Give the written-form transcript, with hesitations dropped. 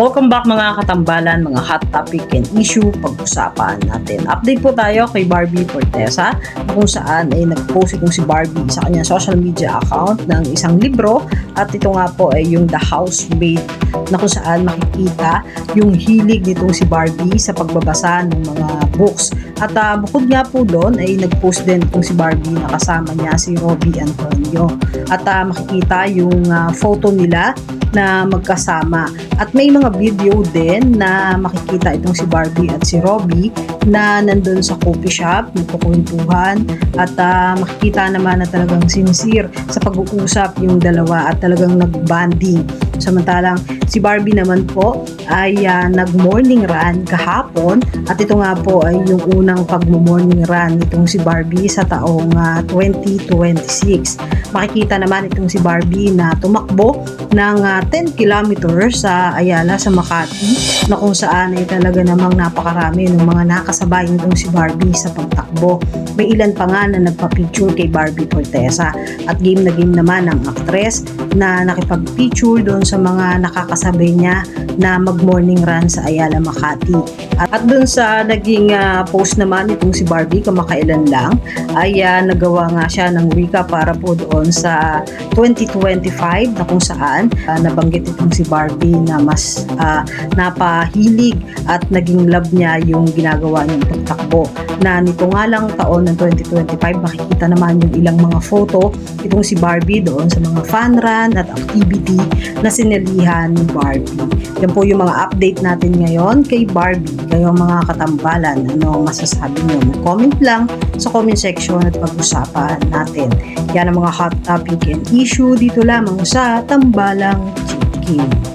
Welcome back mga katambalan, mga hot topic and issue pag-usapan natin. Update po tayo kay Barbie Fortesa kung saan ay nag-post itong si Barbie sa kanyang social media account ng isang libro at ito nga po ay yung The Housemaid na kung saan makikita yung hilig nitong si Barbie sa pagbabasa ng mga books. At bukod nga po doon ay nag-post din itong si Barbie na kasama niya si Robbie Antonio. At makikita yung photo nila na magkasama. At may mga video din na makikita itong si Barbie at si Robbie na nandun sa coffee shop, nagkukwentuhan at makikita naman na talagang sincere sa pag-uusap yung dalawa at talagang nag-bonding. Samantalang si Barbie naman po ay nag-morning run kahapon at ito nga po ay yung unang pag-morning run nitong si Barbie sa taong 2026. Makikita naman itong si Barbie na tumakbo ng 10 kilometers sa Ayala sa Makati na kung saan ay talaga namang napakarami ng mga nakasabay nitong si Barbie sa pagtakbo. May ilan pa nga na nagpa-picture kay Barbie Fortesa at game na game naman ang actress na nakipag-picture doon sa mga nakakasabay niya na mag-morning run sa Ayala Makati. At doon sa naging post naman itong si Barbie kamakailan lang ay nagawa nga siya ng wika para po doon sa 2025 na kung saan nabanggit itong si Barbie na mas napahilig at naging love niya yung ginagawa niyang pagtakbo. Na nito nga lang taon ng 2025 makikita naman yung ilang mga photo itong si Barbie doon sa mga fun run at activity na sinalihan ni Barbie. Yan po yung mga update natin ngayon kay Barbie. Kayo mga katambalan, ano masasabi niyo? Comment lang sa comment section at pag-usapan natin. Yan ang mga hot topic and issue dito lamang sa Tambalang Chicken.